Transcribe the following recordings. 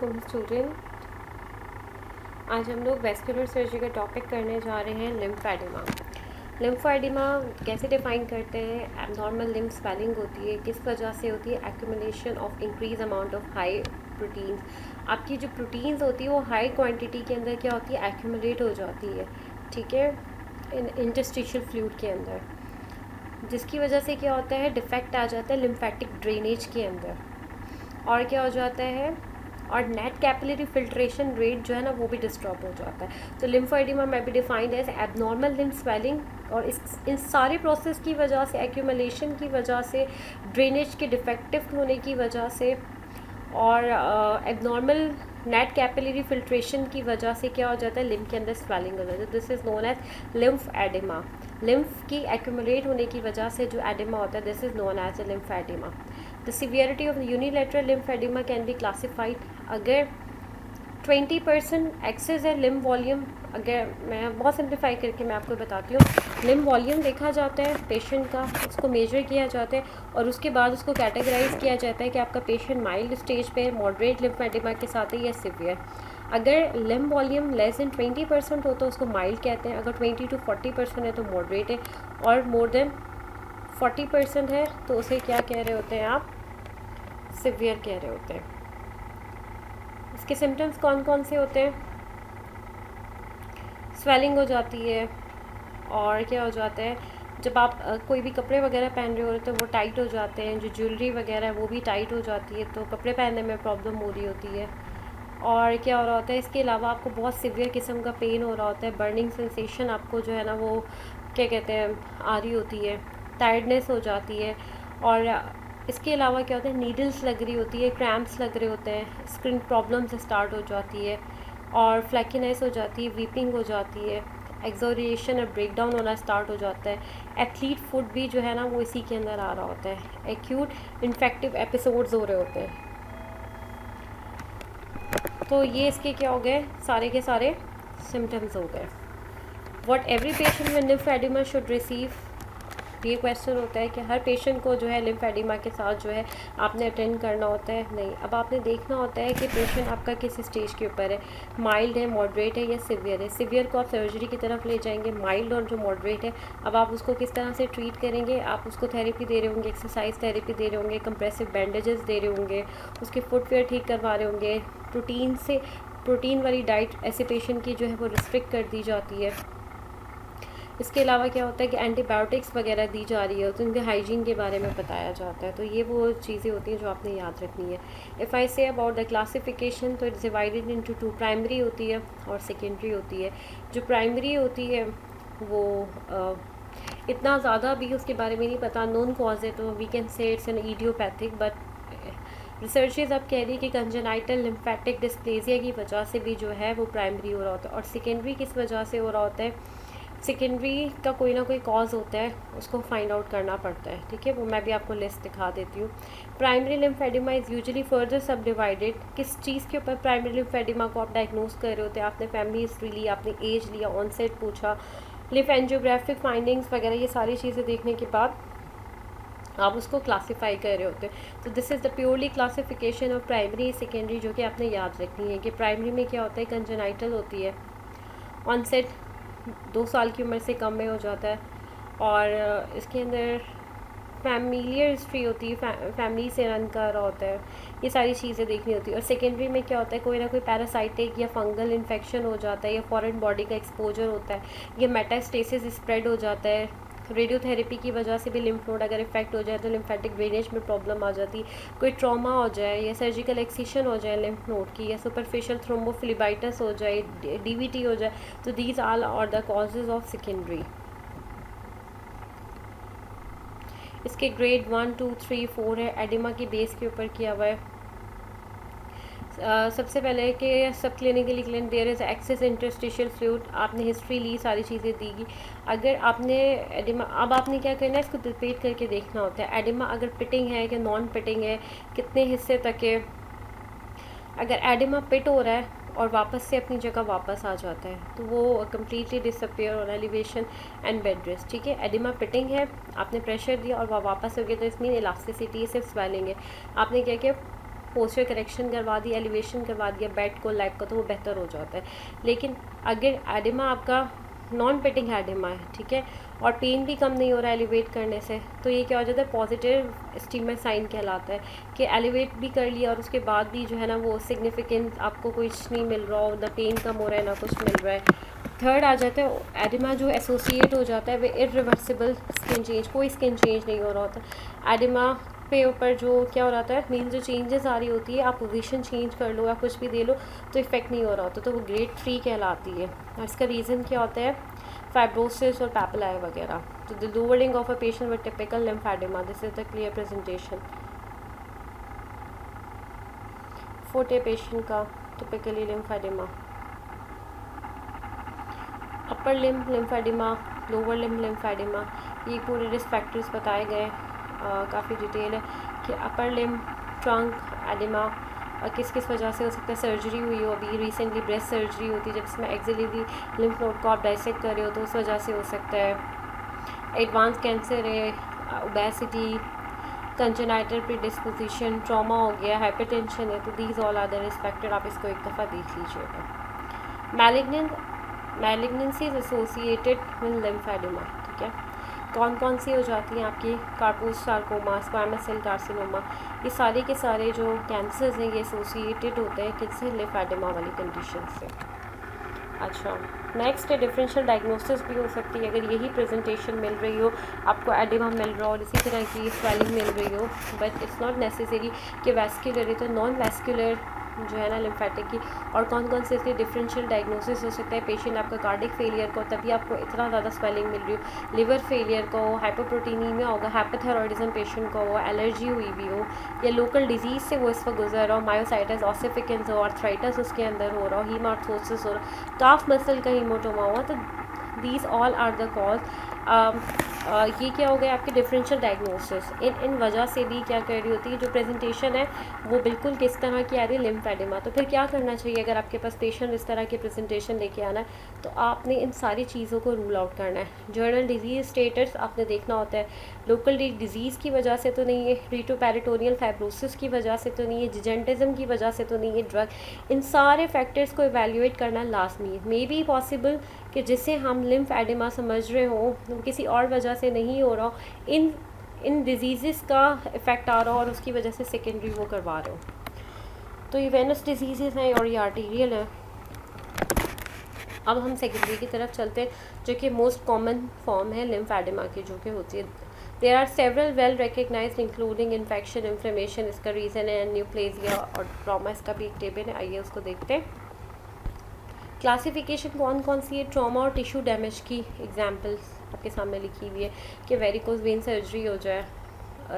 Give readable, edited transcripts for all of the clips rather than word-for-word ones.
वालेकुम स्टूडेंट। आज हम लोग वेस्कुलर सर्जरी का टॉपिक करने जा रहे हैं लिम्फेडिमा। लिम्फेडिमा कैसे डिफाइन करते हैं? एबनॉर्मल लिम्फ स्वेलिंग होती है, किस वजह से होती है? Accumulation of increase amount of high proteins. आपकी जो प्रोटीन्स होती है वो हाई क्वांटिटी के अंदर क्या होती है? एक्यूमुलेट हो जाती है, ठीक है, इंटरस्टिशियल फ्लूइड के अंदर, जिसकी वजह से क्या होता है? डिफेक्ट आ जाता है लिम्फेटिक ड्रेनेज के अंदर, और क्या हो जाता है? और नेट कैपिलरी फिल्ट्रेशन रेट जो है ना वो भी डिस्टर्ब हो जाता है। तो लिम्फोएडिमा में भी defined as abnormal lymph swelling, और इन सारे प्रोसेस की वजह से, एक्यूमुलेशन की वजह से, ड्रेनेज के डिफेक्टिव होने की वजह से, और एबनॉर्मल नेट कैपिलरी फिल्ट्रेशन की वजह से क्या हो जाता है? लिम्फ के अंदर स्वेलिंग हो जाती है। This is known as lymph oedema. Lymph की एक्यूमुलेट होने की वजह से जो एडिमा होता है, this is known as a lymphoedema. The severity of unilateral lymphoedema can be classified. अगर 20% एक्सेस है लिम्फ वॉल्यूम, अगर मैं बहुत सिंप्लीफाई करके मैं आपको बताती हूँ, लिम्फ वॉल्यूम देखा जाता है पेशेंट का, उसको मेजर किया जाता है और उसके बाद उसको कैटेगराइज किया जाता है कि आपका पेशेंट माइल्ड स्टेज पे, मॉडरेट लिम्फेडिमा के साथ है या सिवियर। अगर लिम्फ वॉल्यूम लेस देन 20% हो तो उसको माइल्ड कहते हैं, अगर 20 to 40% है तो मॉडरेट है, और मोर देन 40% है तो उसे क्या कह रहे होते हैं आप? सिवियर कह रहे होते हैं। इसके सिम्टम्स कौन कौन से होते हैं? स्वेलिंग हो जाती है, और क्या हो जाता है? जब आप कोई भी कपड़े वगैरह पहन रहे होते हैं तो वो टाइट हो जाते हैं, जो ज्वेलरी वगैरह है वो भी टाइट हो जाती है, तो कपड़े पहनने में प्रॉब्लम हो रही होती है। और क्या हो रहा होता है? इसके अलावा आपको बहुत सीवियर किस्म का पेन हो रहा होता है, बर्निंग सेंसेशन आपको जो है ना वो क्या कहते हैं आ रही होती है, टायर्डनेस हो जाती है, और इसके अलावा क्या होता है? नीडल्स लग रही होती है, क्रैम्प्स लग रहे होते हैं, स्किन प्रॉब्लम्स स्टार्ट हो जाती है, और फ्लैकीनेस हो जाती है, वीपिंग हो जाती है, एक्सोरिएशन और ब्रेक डाउन होना स्टार्ट हो जाता है। एथलीट फुट भी जो है ना वो इसी के अंदर आ रहा होता है। एक्यूट इन्फेक्टिव एपिसोड्स हो रहे होते हैं। तो ये इसके क्या हो गए? सारे के सारे सिम्टम्स हो गए। What every patient with lymphoedema should receive, ये क्वेश्चन होता है कि हर पेशेंट को जो है लिम्फेडिमा के साथ जो है आपने अटेंड करना होता है? नहीं। अब आपने देखना होता है कि पेशेंट आपका किस स्टेज के ऊपर है, माइल्ड है, मॉडरेट है या सिवियर है। सिवियर को आप सर्जरी की तरफ ले जाएंगे, माइल्ड और जो मॉडरेट है अब आप उसको किस तरह से ट्रीट करेंगे? आप उसको थेरेपी दे रहे होंगे, एक्सरसाइज थेरेपी दे रहे होंगे, कंप्रेसिव बैंडेजेस दे रहे होंगे, उसके फुटवेयर ठीक करवा रहे होंगे, प्रोटीन वाली डाइट ऐसे पेशेंट की जो है वो रिस्ट्रिक्ट कर दी जाती है। इसके अलावा क्या होता है कि एंटीबायोटिक्स वगैरह दी जा रही है, तो उनके हाइजीन के बारे में बताया जाता है। तो ये वो चीज़ें होती हैं जो आपने याद रखनी है। If I say about the classification, तो इट्स डिवाइडेड इनटू 2, प्राइमरी होती है और सेकेंडरी होती है। जो प्राइमरी होती है वो इतना ज़्यादा भी उसके बारे में नहीं पता, नोन कॉज है तो we can say it's an idiopathic, but researches अब कह रही है कि कंजेनाइटल लिम्फेटिक डिस्प्लेजिया की वजह से भी जो है वो प्राइमरी हो रहा होता है। और सेकेंडरी किस वजह से हो रहा होता है? सेकेंडरी का कोई ना कोई कॉज होता है, उसको फाइंड आउट करना पड़ता है, ठीक है, वो मैं भी आपको लिस्ट दिखा देती हूँ। Primary lymphoedema is usually further सब डिवाइडेड। किस चीज़ के ऊपर प्राइमरी लिम्फेडिमा को आप डायग्नोज कर रहे होते हैं? आपने फैमिली हिस्ट्री ली, आपने एज लिया, ऑनसेट पूछा, लिम्फ एंजियोग्राफिक फाइंडिंग्स वगैरह, ये सारी चीज़ें देखने के बाद आप उसको क्लासीफाई कर रहे होते हैं। तो this is the purely classification of primary secondary, जो कि आपने याद रखनी है कि प्राइमरी में क्या होता है? कंजेनाइटल होती है, ऑनसेट 2 साल की उम्र से कम में हो जाता है, और इसके अंदर फैमिलियर हिस्ट्री होती है, फैमिली से रन कर रहा होता है, ये सारी चीज़ें देखनी होती है। और सेकेंडरी में क्या होता है? कोई ना कोई पैरासाइटिक या फंगल इन्फेक्शन हो जाता है, या फॉरेन बॉडी का एक्सपोजर होता है, या मेटास्टेसिस स्प्रेड हो जाता है। रेडियोथेरेपी की वजह से भी लिम्फ नोड अगर इफेक्ट हो जाए तो लिम्फेटिक ड्रेनेज में प्रॉब्लम आ जाती है। कोई ट्रॉमा हो जाए, या सर्जिकल एक्सीशन हो जाए लिम्फ नोड की, या सुपरफिशियल थ्रोम्बोफ्लिबाइटिस हो जाए, डीवीटी हो जाए, तो these all are the causes of secondary. इसके ग्रेड 1, 2, 3, 4 है, एडिमा की बेस के ऊपर किया हुआ है। सबसे पहले कि सब क्लिनिकली क्लिन there is excess interstitial fluid, आपने हिस्ट्री ली, सारी चीज़ें दीगी। अगर आपने एडिमा, अब आपने क्या करना है? इसको रिपीट करके देखना होता है। एडिमा अगर पिटिंग है कि नॉन पिटिंग है, कितने हिस्से तक है। अगर एडिमा पिट हो रहा है और वापस से अपनी जगह वापस आ जाता है तो वो कम्प्लीटली डिसअपियर और एलिवेशन एंड बेड रेस्ट, ठीक है। एडिमा पिटिंग है, आपने प्रेशर दिया और वह वापस हो गया, तो इसमें इलास्टिसिटी सिर्फ स्वेलिंग है। आपने क्या किया? पोस्चर करेक्शन करवा दी, एलिवेशन करवा दिया बेड को, लेग को, तो वो बेहतर हो जाता है। लेकिन अगर एडिमा आपका नॉन पेटिंग एडिमा है, ठीक है, और पेन भी कम नहीं हो रहा है एलिवेट करने से, तो ये क्या हो जाता है, पॉजिटिव स्टीमर साइन कहलाता है कि एलिवेट भी कर लिया और उसके बाद भी जो है ना वो सिग्निफिकेंट आपको कुछ नहीं मिल रहा हो, ना पेन कम हो रहा है ना कुछ मिल रहा है। थर्ड आ जाता है एडिमा जो एसोसिएट हो जाता है वे इरिवर्सिबल स्किन चेंज, कोई स्किन चेंज नहीं हो रहा होता एडिमा पे ऊपर, जो क्या हो रहा है मीन जो चेंजेस आ रही होती है, आप पोजीशन चेंज कर लो या कुछ भी दे लो तो इफेक्ट नहीं हो रहा होता, तो वो ग्रेड 3 कहलाती है। और इसका रीज़न क्या होता है, फाइब्रोसिस और पैपिलाई वगैरह। तो the lowering of a patient with typical lymphoedema, this is the clear presentation. फोटे पेशेंट का typically lymphoedema, upper limb lymphoedema, lower limb lymphoedema, ये पूरे रिस्क फैक्टर्स बताए गए, काफ़ी डिटेल है कि अपर लिम्ब ट्रंक एडिमा किस किस वजह से हो सकता है, सर्जरी हुई हो, अभी रिसेंटली ब्रेस्ट सर्जरी होती है जब इसमें एक्सिलरी लिम्फ नोड को आप डाइसेक्ट कर रहे हो तो उस वजह से हो सकता है। एडवांस कैंसर है, ओबेसिटी, कंजेनाइटल प्रीडिस्पोजिशन, ट्रॉमा हो गया, हाइपरटेंशन है, तो these all are the risk factor, आप इसको एक दफ़ा देख लीजिएगा। Malignancy is associated with lymphoedema, ठीक है, कौन कौन सी हो जाती हैं आपकी, Kaposi sarcoma, squamous cell carcinoma, ये सारे के सारे जो कैंसर्स हैं ये एसोसिएटेड होते हैं किससे, लिम्फेडिमा वाली कंडीशन से। अच्छा, नेक्स्ट है डिफरेंशियल डायग्नोसिस भी हो सकती है, अगर यही प्रेजेंटेशन मिल रही हो आपको, एडिमा मिल रहा हो और इसी तरह की स्वेलिंग मिल रही हो, बट इट्स नॉट नेसेसरी कि वैस्कुलर है, तो नॉन वैस्कुलर जो है ना लिम्फेटिक की। और कौन कौन से इसके डिफरेंशियल डायग्नोसिस हो सकता है, पेशेंट आपका कार्डिक फेलियर को तभी आपको इतना ज़्यादा स्वेलिंग मिल रही हो, लिवर फेलियर को, हाइपोप्रोटीनीमिया होगा, हाइपोथायरॉइडिज्म पेशेंट को हो, एलर्जी हुई भी हो, या लोकल डिजीज़ से वो इस वक्त गुजर रहा हो, मायोसाइटिस ऑसिफिकेंस हो, आर्थराइटिस उसके अंदर हो रहा हो, हीमार्थोसिस हो रहा हो, काफ मसल का हीमोटोमा हुआ, तो these all are the cause. ये क्या हो गया आपके डिफरेंशियल डायग्नोसिस। इन वजह से भी क्या कर रही होती है, जो प्रेजेंटेशन है वो बिल्कुल किस तरह की आ रही है, लिम्फेडिमा। तो फिर क्या करना चाहिए, अगर आपके पास पेशेंट इस तरह की प्रेजेंटेशन लेके आना है तो आपने इन सारी चीज़ों को रूल आउट करना है। जर्नल डिजीज़ स्टेटस आपने देखना होता है, लोकल डिजीज़ की वजह से तो नहीं है, रीटोपेरिटोनियल फाइब्रोसिस की वजह से तो नहीं है, जिजेंटिज्म की वजह से तो नहीं है, ड्रग, इन सारे फैक्टर्स को इवेल्युएट करना लाजमी है। मे बी पॉसिबल कि जिसे हम लिम्फेडिमा समझ रहे हों वो किसी और वजह से नहीं हो रहा हो, इन डिजीज़ का इफ़ेक्ट आ रहा हो और उसकी वजह से सेकेंडरी वो करवा रहे हो। तो ये वेनस डिजीज़ हैं और ये आर्टीरियल है। अब हम सेकेंडरी की तरफ चलते हैं, जो कि मोस्ट कॉमन फॉर्म है लिम्फेडिमा की, जो कि होती है। There are several well recognised including infection, inflammation, इसका रीज़न है न्यूप्लेजिया और ट्रॉमा, इसका भी एक टेबल है, आइए उसको देखते हैं। क्लासिफिकेशन कौन कौन सी है, ट्रॉमा और टिश्यू डैमेज की एग्जांपल्स आपके सामने लिखी हुई है कि वेरिकोज वेन सर्जरी हो जाए,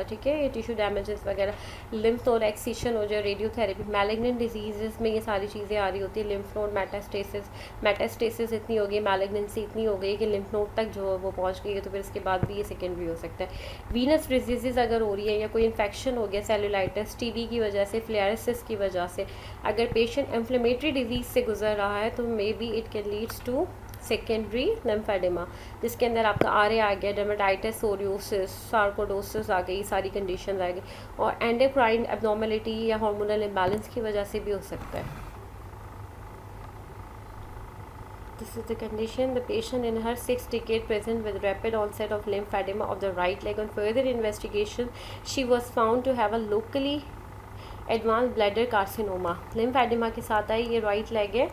ठीक है, ये टिश्यू डैमेजेस वगैरह, लिम्फ नोड एक्सीशन हो जाए, रेडियोथेरेपी, मैलिग्नेंट डिजीज़ में ये सारी चीज़ें आ रही होती है, लिम्फ नोड मेटास्टेसिस इतनी हो गई, मैलिग्नेंसी इतनी हो गई कि लिम्फ नोड तक जो वो पहुंच गई है, तो फिर इसके बाद भी ये सेकेंडरी हो सकता है। वीनस डिजीज़ अगर हो रही है या कोई इन्फेक्शन हो गया, सेलुलाइटिस, टीबी की वजह से, फ्लेयरिसिस की वजह से, अगर पेशेंट इन्फ्लेमेटरी डिजीज़ से गुजर रहा है तो maybe it can leads to secondary lymphoedema, जिसके अंदर आपका आरए आ गया, डर्मेटाइटिस, सोरियोसिस, सार्कोडोसिस आ गई, सारी कंडीशन आ गई, और एंडोक्राइन एब्नॉर्मलिटी या हार्मोनल इम्बैलेंस की वजह से भी हो सकता है। This is the condition. The patient in her 6th decade present with rapid onset of lymphedema of the right leg. On further investigation, she was found to have a locally advanced bladder carcinoma. Lymphedema के साथ आई, ये right leg है,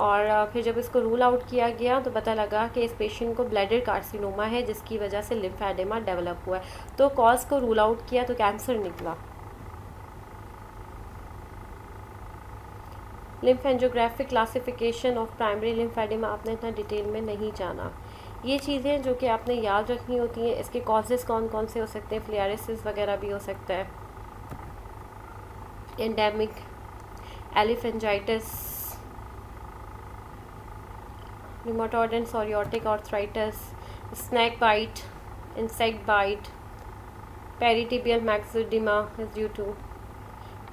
और फिर जब इसको rule out किया गया तो पता लगा कि इस पेशेंट को ब्लैडर कार्सिनोमा है, जिसकी वजह से लिम्फेडिमा डेवलप हुआ है। तो कॉज को रूल आउट किया तो कैंसर निकला। Lymph angiographic classification of primary lymphoedema आपने इतना डिटेल में नहीं जाना। ये चीज़ें जो कि आपने याद रखनी होती हैं, इसके कॉजेज़ कौन कौन से हो सकते हैं, फ्लेयरिसिस वगैरह भी हो सकता है, endemic, एलिफेंजाइटिस, rheumatoid and psoriatic arthritis, snake bite, insect bite, peritibial myxedema is due to,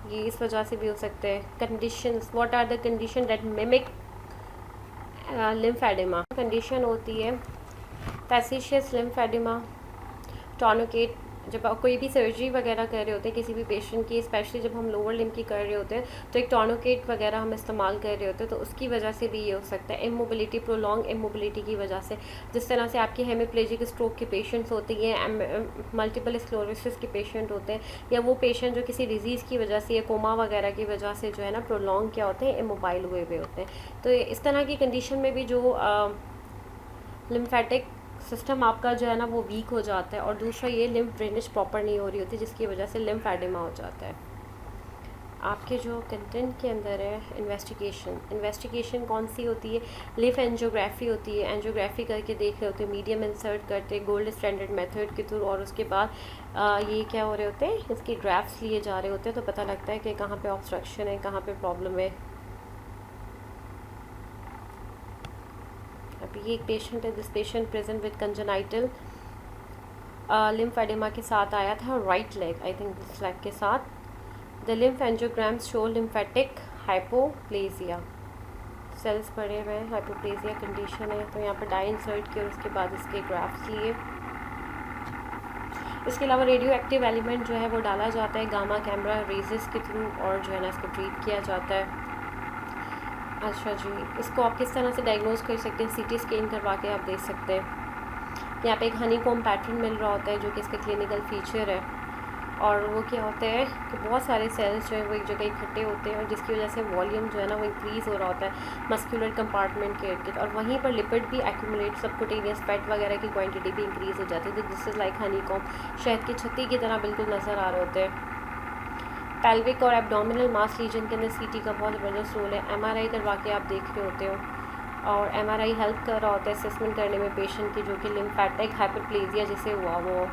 ये इस वजह से भी हो सकते हैं। Conditions, what are the condition that mimic lymphoedema, condition होती है फैसिशियस लिम्फेडिमा, टॉर्निकेट जब आप कोई भी सर्जरी वगैरह कर रहे होते हैं किसी भी पेशेंट की, स्पेशली जब हम लोअर लिम्ब की कर रहे होते हैं, तो एक टॉर्निकेट वगैरह हम इस्तेमाल कर रहे होते हैं, तो उसकी वजह से भी ये हो सकता है इमोबिलिटी, प्रोलॉन्ग इमोबिलिटी की वजह से। जिस तरह से आपकी हेमिप्लेजिक स्ट्रोक के पेशेंट्स होते हैं, मल्टीपल स्क्लेरोसिस के पेशेंट होते हैं, या वो पेशेंट जो किसी डिजीज़ की वजह से या कोमा वगैरह की वजह से जो है ना प्रोलॉन्ग क्या होते हैं, इमोबाइल हुए हुए होते हैं। तो इस तरह की कंडीशन में भी जो लिम्फेटिक सिस्टम आपका जो है ना वो वीक हो जाता है, और दूसरा ये लिम्फ ड्रेनेज प्रॉपर नहीं हो रही होती, जिसकी वजह से लिम्फेडिमा हो जाता है। आपके जो कंटेंट के अंदर है इन्वेस्टिगेशन कौन सी होती है, लिम्फ एंजियोग्राफी होती है। एंजियोग्राफी करके देख रहे होते हैं, मीडियम इंसर्ट करते हैं गोल्ड स्टैंडर्ड मेथड के थ्रू, और उसके बाद ये क्या हो रहे होते हैं, इसके ग्राफ्स लिए जा रहे होते हैं, तो पता लगता है कि कहाँ पे ऑब्स्ट्रक्शन है, कहाँ पे प्रॉब्लम है। अभी ये एक पेशेंट है, this patient present with congenital lymphoedema के साथ आया था, right leg, I think this leg के साथ। The lymph angiograms show lymphatic hypoplasia, cells पड़े हुए हैं, हाइपोप्लेजिया कंडीशन है। तो यहाँ पर डाई इंसर्ट किया और उसके बाद इसके ग्राफ्स लिए। इसके अलावा रेडियो एक्टिव एलिमेंट जो है वो डाला जाता है गामा कैमरा रेजेस के थ्रू, और जो है ना इसको ट्रीट किया जाता है। अच्छा जी, इसको आप किस तरह से डायग्नोज कर सकते हैं, सीटी स्कैन करवा के आप देख सकते हैं। यहाँ पे एक हनीकॉम पैटर्न मिल रहा होता है जो कि इसका क्लिनिकल फीचर है, और वो क्या होता है कि बहुत सारे सेल्स जो है वो एक जगह इकट्ठे होते हैं, और जिसकी वजह से वॉल्यूम जो है ना वो इंक्रीज़ हो रहा होता है मस्कुलर कंपार्टमेंट के इर्द, और वहीं पर लिपिड भी एक्यूमुलेट, सबकुटेनियस फैट वगैरह की क्वांटिटी भी इंक्रीज़ हो जाती है। तो दिस इज़ लाइक हनीकॉम, शहद की छत्ती की तरह बिल्कुल नज़र आ रहे होते हैं। पेल्विक और एब्डोमिनल मास रीजन के अंदर सीटी का बहुत ज़बरदस्त रोल है। एमआरआई करवा के आप देख रहे होते हो, और एमआरआई हेल्प कर रहा होता है असेसमेंट करने में पेशेंट की, जो कि लिम्फेटिक हाइपरप्लेजिया जिसे हुआ वो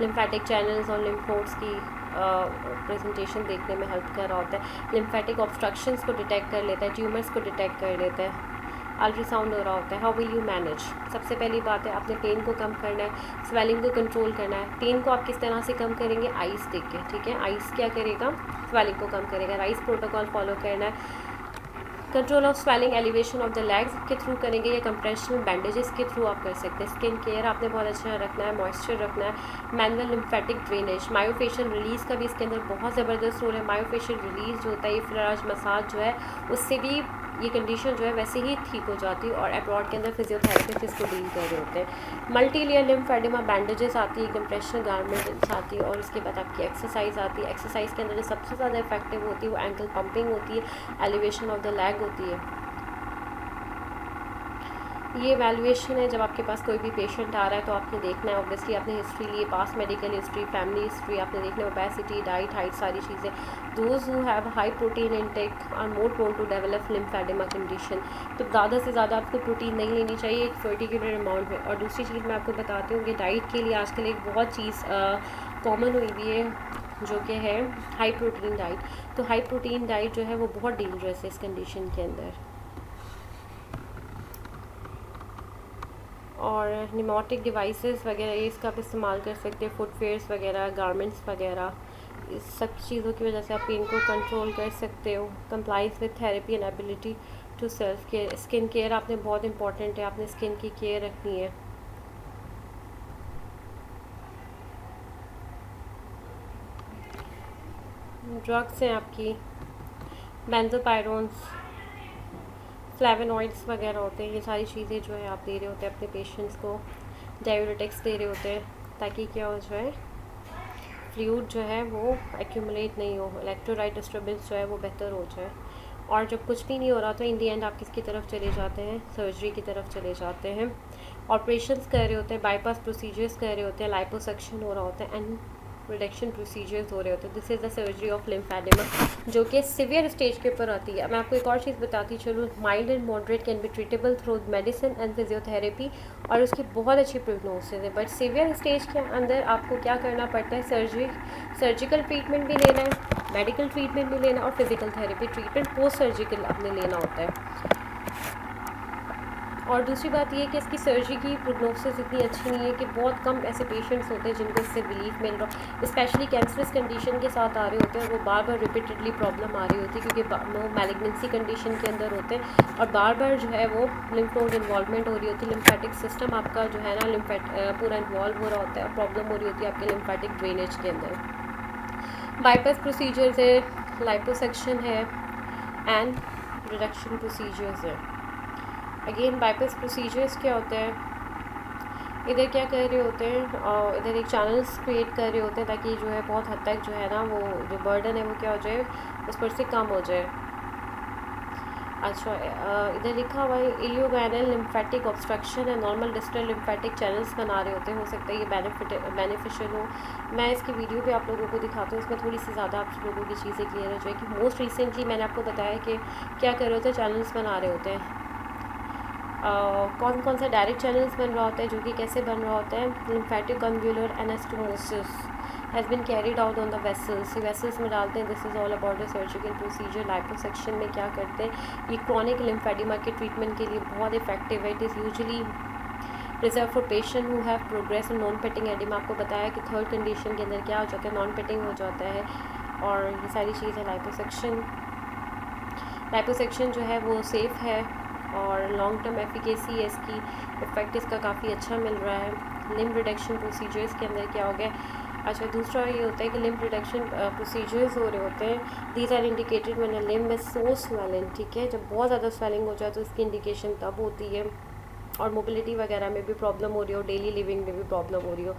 लिम्फेटिक चैनल्स और लिम्फ नोड्स की प्रेजेंटेशन देखने में हेल्प कर रहा होता है। लिम्फेटिक ऑब्स्ट्रक्शंस को डिटेक्ट कर लेता है, ट्यूमर्स को डिटेक्ट कर लेता है। अल्ट्रासाउंड हो रहा होता है। How will you manage? सबसे पहली बात है आपने पेन को कम करना है, स्वेलिंग को कंट्रोल करना है। पेन को आप किस तरह से कम करेंगे? आइस देख के, ठीक है। आइस क्या करेगा? स्वेलिंग को कम करेगा। राइस प्रोटोकॉल फॉलो करना है। Control of swelling elevation of the legs के थ्रू करेंगे, या कंप्रेशनल बैंडेजेस के थ्रू आप कर सकते हैं। स्किन केयर आपने बहुत अच्छा रखना है, मॉइस्चर रखना है। Manual lymphatic drainage, myofascial release का भी इसके अंदर बहुत ज़बरदस्त रोल है। मायोफेशियल रिलीज़ जो होता है, ये फ्लराज मसाज जो है उससे भी ये कंडीशन जो है वैसे ही ठीक हो जाती है, और अब्रॉड के अंदर फिजियोथेरेपिस्ट इसको डील कर रहे होते हैं। मल्टी लेयर लिम्फेडिमा बैंडेजेस आती है, कंप्रेशनल गारमेंट्स आती है, और उसके बाद आपकी एक्सरसाइज आती है। एक्सरसाइज के अंदर जो सबसे ज़्यादा इफेक्टिव होती है वो एंकल पंपिंग होती है, एलिवेशन ऑफ द लेग होती है। ये एवैल्यूएशन है, जब आपके पास कोई भी पेशेंट आ रहा है तो आपने देखना है, ऑब्वियसली आपने हिस्ट्री लिए, past medical history, family history आपने देखना है, ओबेसिटी, डाइट, हाइट, सारी चीज़ें। Those who have high protein intake are more prone to develop lymphoedema condition. तो ज़्यादा से ज़्यादा आपको प्रोटीन नहीं लेनी चाहिए एक पर्टिकुलर अमाउंट में। और दूसरी चीज़ मैं आपको बताती हूँ कि डाइट के लिए आजकल एक बहुत चीज़ कॉमन हुई हुई है, जो कि है हाई प्रोटीन डाइट। तो हाई प्रोटीन डाइट जो है वो बहुत डेंजरस है इस कंडीशन के अंदर। और निमोटिक डिवाइसेस वगैरह इसका आप इस्तेमाल कर सकते हैं, फुटवेयर्स वगैरह, गारमेंट्स वगैरह, इस सब चीज़ों की वजह से आप पेन को कंट्रोल कर सकते हो। Complies with therapy and ability to self care. Skin care आपने बहुत इंपॉर्टेंट है, आपने स्किन की केयर रखनी है। ड्रग्स हैं आपकी बेंजोपायरोन्स, फ्लेवोनॉइड्स वगैरह होते हैं, ये सारी चीज़ें जो है आप दे रहे होते हैं अपने पेशेंट्स को। डायूरेटिक्स दे रहे होते हैं ताकि क्या हो जाए, फ्लूइड जो है वो एक्यूमुलेट नहीं हो, इलेक्ट्रोलाइट डिस्टर्बेंस जो है वो बेहतर हो जाए। और जब कुछ भी नहीं हो रहा तो इन दी एंड आप किसकी तरफ चले जाते हैं? सर्जरी की तरफ चले जाते हैं। ऑपरेशंस कर रहे होते हैं, बाईपास प्रोसीजर्स कर रहे होते हैं, लाइपोसक्शन हो रहा होता है, एंड रिडक्शन प्रोसीजर्स हो रहे होते हैं। This is the surgery of lymphoedema, जो कि सिवियर स्टेज के ऊपर आती है। मैं आपको एक और चीज़ बताती चलूँ, mild and moderate can be treatable through medicine and physiotherapy, और उसकी बहुत अच्छी प्रोग्नोसिस है। बट सिवियर स्टेज के अंदर आपको क्या करना पड़ता है? सर्जिकल ट्रीटमेंट भी लेना है, मेडिकल ट्रीटमेंट भी लेना है, और physical therapy treatment post surgical आपने लेना होता है। और दूसरी बात ये है कि इसकी सर्जरी की प्रोग्नोसिस इतनी अच्छी नहीं है, कि बहुत कम ऐसे पेशेंट्स होते हैं जिनको इससे रिलीफ मिल रहा, स्पेशली कैंसरस कंडीशन के साथ आ रहे होते हैं, वो बार बार रिपीटेडली प्रॉब्लम आ रही होती है, क्योंकि वो मैलिग्नेंसी कंडीशन के अंदर होते हैं और बार बार जो है वो लिम्फ नोड इन्वॉल्वमेंट हो रही होती है, लिम्फेटिक सिस्टम आपका जो है ना पूरा इन्वॉल्व हो रहा होता है, प्रॉब्लम हो रही होती है आपके लिम्फेटिक ड्रेनेज के अंदर। बाईपास प्रोसीजर्स है, लाइपोसक्शन है एंड रिडक्शन प्रोसीजर्स है। अगेन बाईपास प्रोसीजर्स क्या होते हैं, इधर क्या कर रहे होते हैं और इधर एक चैनल्स क्रिएट कर रहे होते हैं ताकि जो है बहुत हद तक जो है ना वो जो बर्डन है वो क्या हो जाए, उस पर से कम हो जाए। अच्छा, इधर लिखा हुआ है इलियोवैनल लिम्फेटिक ऑब्स्ट्रक्शन है, नॉर्मल डिस्टल लिम्फेटिक चैनल्स बना रहे होते हैं, हो सकता है ये बेनिफिशियल हो। मैं इसकी वीडियो पे आप लोगों को दिखाती हूँ, उसमें थोड़ी सी ज़्यादा आप लोगों की चीज़ें क्लियर हो जाए कि मोस्ट रिसेंटली मैंने आपको बताया कि क्या कर रहे होते हैं, चैनल्स बना रहे होते हैं। कौन कौन सा डायरेक्ट चैनल्स बन रहा होता है, जो कि कैसे बन रहा होता है, lymphaticovenular anastomosis has been carried out on the vessels, vessels में डालते हैं। This is all about the surgical procedure. Liposuction में क्या करते हैं, ये क्रॉनिक लिम्फेडिमा के ट्रीटमेंट के लिए बहुत इफेक्टिव है। It is usually reserve for patient who have progress in non painting oedema. आपको बताया कि थर्ड कंडीशन के अंदर क्या हो जाता है, नॉन पेटिंग हो जाता है, और ये सारी चीज़ है। लाइपोसक्शन जो है वो सेफ़ है और लॉन्ग टर्म एफिकेसी है इसकी, इफेक्ट इसका काफ़ी अच्छा मिल रहा है। लिम्फ रिडक्शन प्रोसीजर्स के अंदर क्या हो गया, अच्छा दूसरा ये होता है कि लिम्फ रिडक्शन प्रोसीजर्स हो रहे होते हैं, these are indicated when a limb is so swollen, ठीक है, जब बहुत ज़्यादा स्वेलिंग हो जाए तो इसकी इंडिकेशन तब होती है, और मोबिलिटी वगैरह में भी प्रॉब्लम हो रही हो, डेली लिविंग में भी प्रॉब्लम हो रही हो।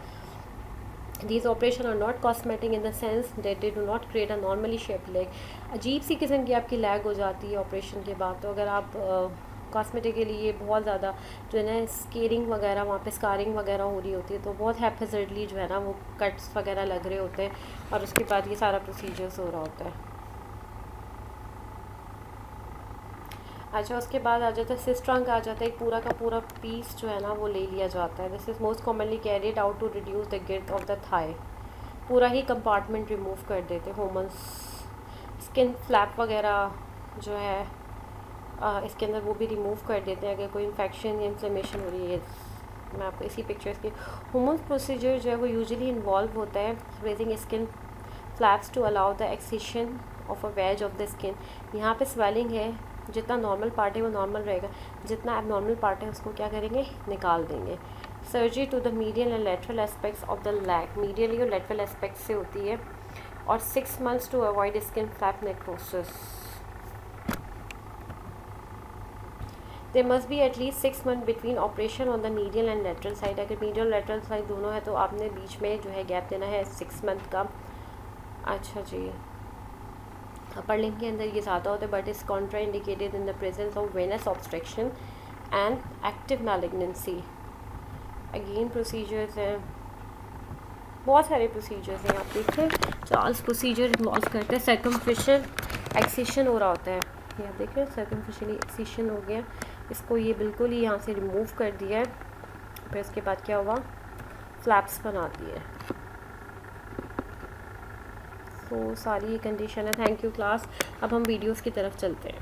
These operations are not cosmetic in the sense that they do not create a normally shaped leg। अजीब सी किस्म की आपकी लैग हो जाती है ऑपरेशन के बाद, तो अगर आप कॉस्मेटिक के लिए बहुत ज़्यादा जो है ना स्केरिंग वगैरह, वहाँ पे स्कारिंग वगैरह हो रही होती है, तो बहुत हैफेजर्डली जो है ना वो कट्स वगैरह लग रहे होते हैं, और उसके बाद ये सारा प्रोसीजर्स हो रहा होता है। अच्छा, उसके बाद आ जाता है सिस ट्रंक, आ जाता है एक पूरा का पूरा पीस जो है ना वो ले लिया जाता है। This is most commonly carried out to reduce the girth of the thigh. पूरा ही कंपार्टमेंट रिमूव कर देते हैं। होमन्स स्किन फ्लैप वगैरह जो है इसके अंदर वो भी रिमूव कर देते हैं अगर कोई इन्फेक्शन या इन्फ्लेमेशन हो रही है। मैं आपको इसी पिक्चर्स की होमन्स प्रोसीजर जो है वो यूजुअली इन्वॉल्व होता है raising skin flaps to allow the excision of a wedge of the skin. यहाँ पे स्वेलिंग है, जितना नॉर्मल पार्ट है वो नॉर्मल रहेगा, जितना एबनॉर्मल पार्ट है उसको क्या करेंगे, निकाल देंगे। Surgery to the medial and lateral aspects of the leg, medial और लेटरल एस्पेक्ट से होती है, और 6 months to avoid skin flap necrosis. There must be at least 6 months between operation on the medial and lateral side. अगर medial lateral side दोनों है तो आपने बीच में जो है गैप देना है 6 month का। अच्छा जी, अपर लिंग के अंदर ये ज़्यादा होता है, but is contraindicated in the presence of venous obstruction and active malignancy. Again procedures हैं, बहुत सारे प्रोसीजर्स हैं। आप देखिए चार्ल्स प्रोसीजर इन्वॉल्व करते हैं सर्कमफिशियल एक्सेशन हो रहा होता है, ये आप देख रहे हैं सर्कमफिशियल एक्सेशन हो गया, इसको ये बिल्कुल ही यहाँ से रिमूव कर दिया है, फिर उसके बाद क्या हुआ, फ्लैप्स बना दिए। तो सारी ये कंडीशन है। Thank you class. अब हम वीडियोस की तरफ चलते हैं।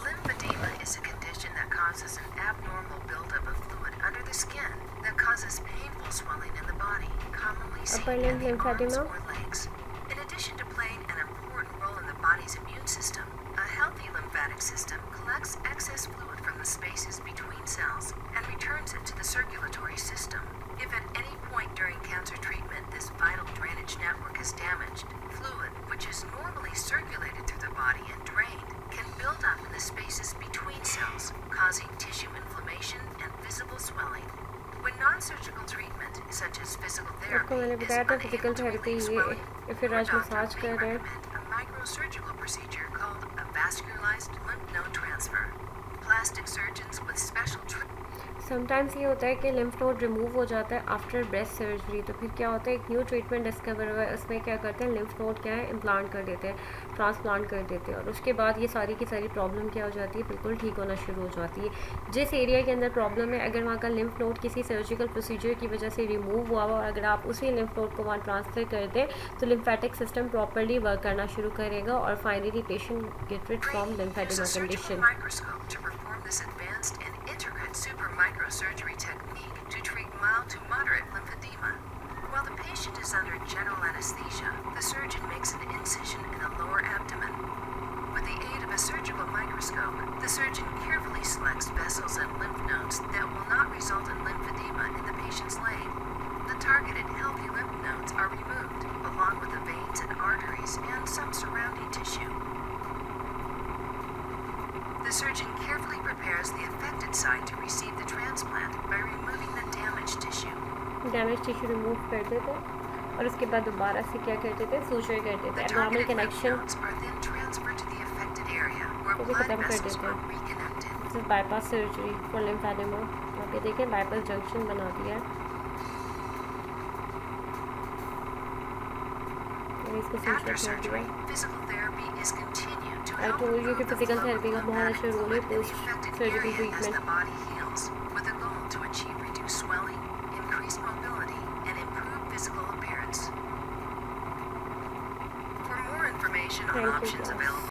Lymphedema is a condition that causes an abnormal buildup of fluid under the skin that causes painful swelling in the body, commonly seen in the arms or legs. In addition to playing an important role in the body's immune system, a healthy lymphatic system collects excess fluid from the spaces between cells and returns it to the circulatory system. If at any point during cancer treatment this vital drainage network is damaged, fluid, which is normally circulated through the body and drained, can build up in the spaces between cells, causing tissue inflammation and visible swelling. When non-surgical treatment, such as physical therapy, is unable to relieve swelling, your doctor may recommend a microsurgical procedure called a vascularized lymph node transfer. Plastic surgeons with special sometimes ये होता है कि lymph node remove हो जाता है after breast surgery, तो फिर क्या होता है, एक न्यू ट्रीटमेंट डिस्कवर हुआ है, उसमें क्या करते हैं, लिम्फ नोड क्या है, इम्प्लांट कर देते हैं, ट्रांसप्लांट कर देते हैं, और उसके बाद ये सारी की सारी प्रॉब्लम क्या हो जाती है, बिल्कुल ठीक होना शुरू हो जाती है। जिस एरिया के अंदर प्रॉब्लम है, अगर वहाँ का लिम्फ नोड किसी सर्जिकल प्रोसीजर की वजह से रिमूव हुआ और अगर आप उसी लिम्फ नोड को वहाँ ट्रांसफ़र कर दें तो लिम्फेटिक सिस्टम प्रॉपरली वर्क करना शुरू करेगा और finally patient get rid from lymphoedema condition. This advanced and intricate super microsurgery technique to treat mild to moderate lymphedema. While the patient is under general anesthesia, the surgeon makes an incision in the lower abdomen. With the aid of a surgical microscope, the surgeon carefully selects vessels and lymph nodes that will not result in lymphedema in the patient's leg. The targeted healthy lymph nodes are removed, along with the veins and arteries and some surrounding tissue. The surgeon carefully prepares the affected site to receive the transplant by removing the damaged tissue. Damage tissue remove कर देते हैं और उसके बाद दोबारा से क्या कर देते हैं, सूचर कर देते हैं, एब्डोमिनल कनेक्शन को भी ख़त्म कर देते हैं। This is bypass surgery for lymphoedema. यहाँ पे देखें बाईपास जंक्शन बना दिया है, इसको सूचर कर दिया। आई टोल्ड यू कि फिजिकल थेरेपी का बहुत अच्छा रोल है post surgical treatment. For more information on options available